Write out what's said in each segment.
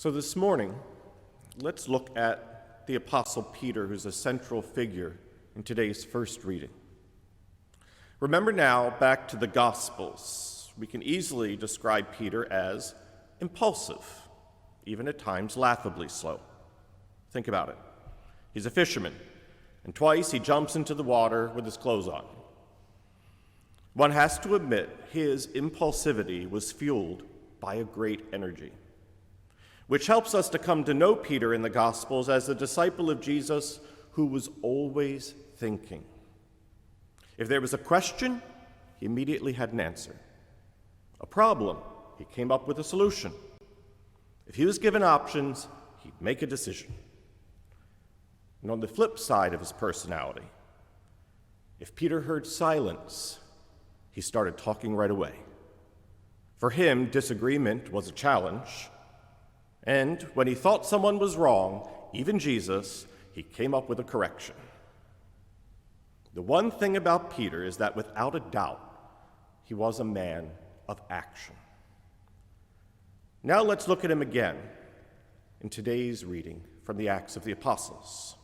So this morning, let's look at the Apostle Peter, who's a central figure in today's first reading. Remember now, back to the Gospels, we can easily describe Peter as impulsive, even at times laughably slow. Think about it. He's a fisherman, and twice he jumps into the water with his clothes on. One has to admit his impulsivity was fueled by a great energy, which helps us to come to know Peter in the Gospels as a disciple of Jesus who was always thinking. If there was a question, he immediately had an answer. A problem, he came up with a solution. If he was given options, he'd make a decision. And on the flip side of his personality, if Peter heard silence, he started talking right away. For him, disagreement was a challenge. And when he thought someone was wrong, even Jesus, he came up with a correction. The one thing about Peter is that without a doubt, he was a man of action. Now let's look at him again in today's reading from the Acts of the Apostles.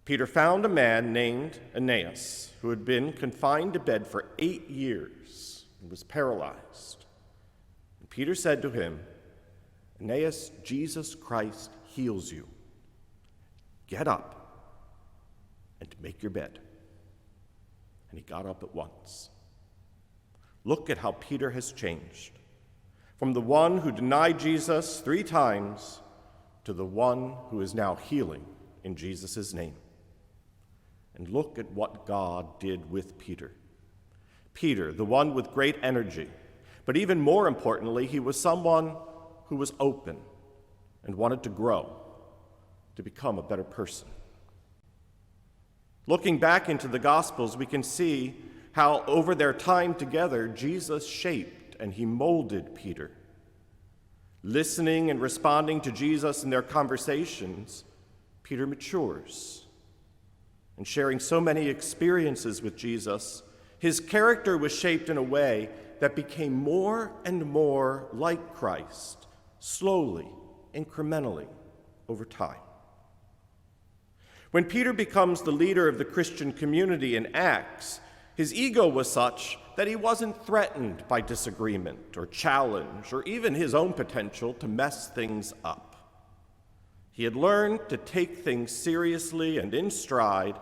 Peter found a man named Aeneas who had been confined to bed for 8 years and was paralyzed. And Peter said to him, "Aeneas, Jesus Christ heals you. Get up and make your bed." And he got up at once. Look at how Peter has changed, from the one who denied Jesus 3 times to the one who is now healing in Jesus' name. And look at what God did with Peter. Peter, the one with great energy, but even more importantly, he was someone who was open and wanted to grow, to become a better person. Looking back into the Gospels, we can see how over their time together, Jesus shaped and he molded Peter. Listening and responding to Jesus in their conversations, Peter matures. And sharing so many experiences with Jesus, his character was shaped in a way that became more and more like Christ, slowly, incrementally, over time. When Peter becomes the leader of the Christian community in Acts, his ego was such that he wasn't threatened by disagreement or challenge or even his own potential to mess things up. He had learned to take things seriously and in stride,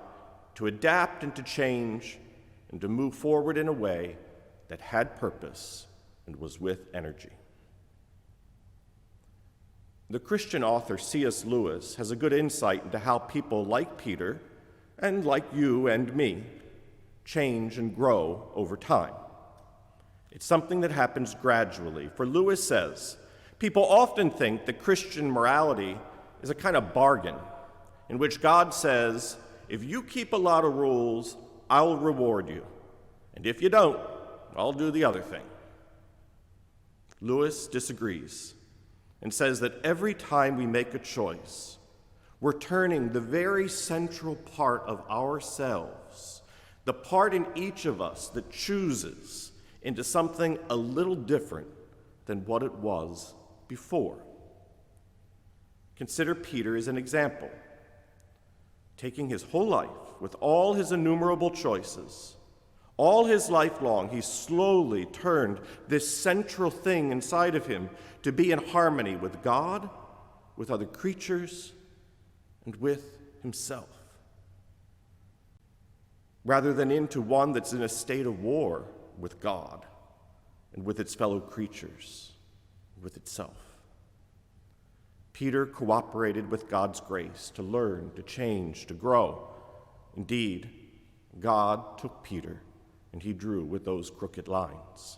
to adapt and to change, and to move forward in a way that had purpose and was with energy. The Christian author C.S. Lewis has a good insight into how people like Peter, and like you and me, change and grow over time. It's something that happens gradually. For Lewis says, people often think that Christian morality is a kind of bargain in which God says, if you keep a lot of rules, I'll reward you. And if you don't, I'll do the other thing. Lewis disagrees and says that every time we make a choice, we're turning the very central part of ourselves, the part in each of us that chooses, into something a little different than what it was before. Consider Peter as an example. Taking his whole life, with all his innumerable choices, all his life long, he slowly turned this central thing inside of him to be in harmony with God, with other creatures, and with himself, rather than into one that's in a state of war with God and with its fellow creatures, with itself. Peter cooperated with God's grace to learn, to change, to grow. Indeed, God took Peter and he drew with those crooked lines.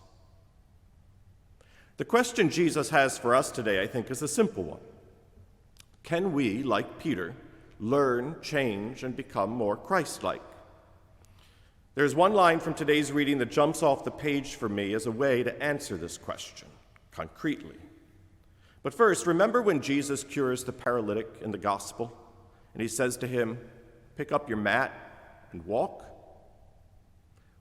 The question Jesus has for us today, I think, is a simple one. Can we, like Peter, learn, change, and become more Christ-like? There's one line from today's reading that jumps off the page for me as a way to answer this question concretely. But first, remember when Jesus cures the paralytic in the gospel, and he says to him, "Pick up your mat and walk"?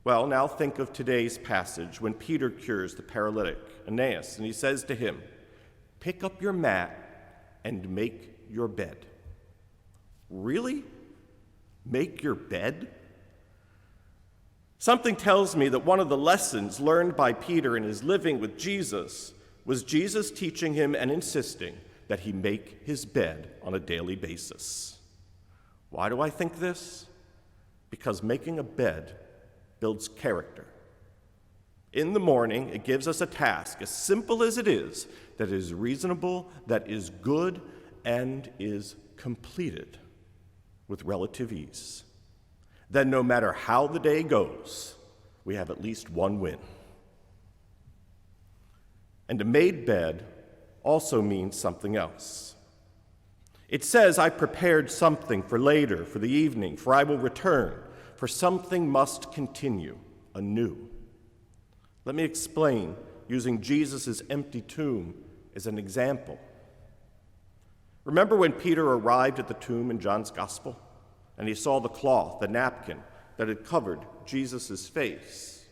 Well, now think of today's passage when Peter cures the paralytic, Aeneas, and he says to him, pick up your mat and make your bed. Really? Make your bed? Something tells me that one of the lessons learned by Peter in his living with Jesus was Jesus teaching him and insisting that he make his bed on a daily basis. Why do I think this? Because making a bed builds character. In the morning, it gives us a task, as simple as it is, that is reasonable, that is good, and is completed with relative ease. Then no matter how the day goes, we have at least one win. And a made bed also means something else. It says, I prepared something for later, for the evening, for I will return, for something must continue anew. Let me explain using Jesus' empty tomb as an example. Remember when Peter arrived at the tomb in John's Gospel, and he saw the cloth, the napkin, that had covered Jesus' face,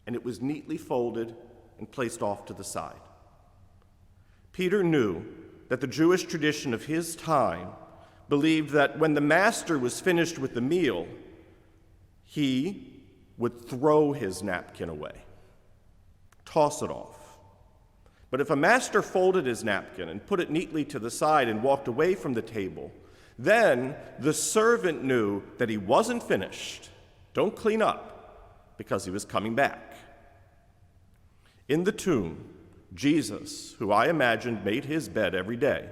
and it was neatly folded and placed off to the side. Peter knew that the Jewish tradition of his time believed that when the master was finished with the meal, he would throw his napkin away, toss it off. But if a master folded his napkin and put it neatly to the side and walked away from the table, then the servant knew that he wasn't finished. Don't clean up, because he was coming back. In the tomb, Jesus, who I imagined made his bed every day,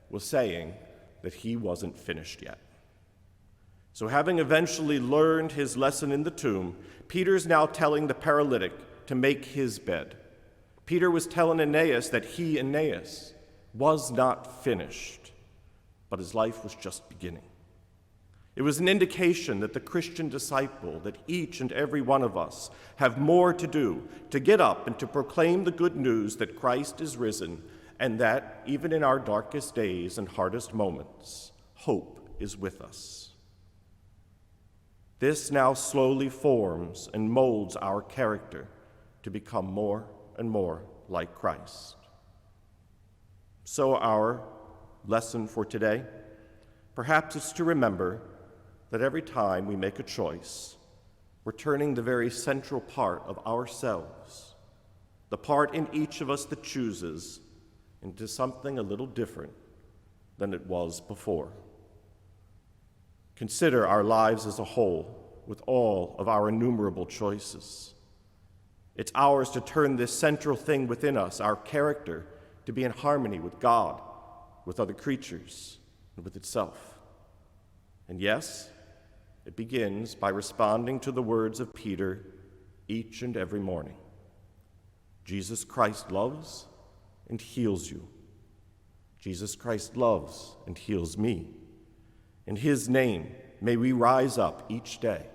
was saying that he wasn't finished yet. So having eventually learned his lesson in the tomb, Peter's now telling the paralytic to make his bed. Peter was telling Aeneas that he, Aeneas, was not finished, but his life was just beginning. It was an indication that the Christian disciple, that each and every one of us have more to do, to get up and to proclaim the good news that Christ is risen, and that even in our darkest days and hardest moments, hope is with us. This now slowly forms and molds our character to become more and more like Christ. So our lesson for today, perhaps it's to remember that every time we make a choice, we're turning the very central part of ourselves, the part in each of us that chooses, into something a little different than it was before. Consider our lives as a whole with all of our innumerable choices. It's ours to turn this central thing within us, our character, to be in harmony with God, with other creatures, and with itself. And yes, it begins by responding to the words of Peter each and every morning. Jesus Christ loves and heals you. Jesus Christ loves and heals me. In his name, may we rise up each day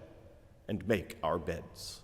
and make our beds.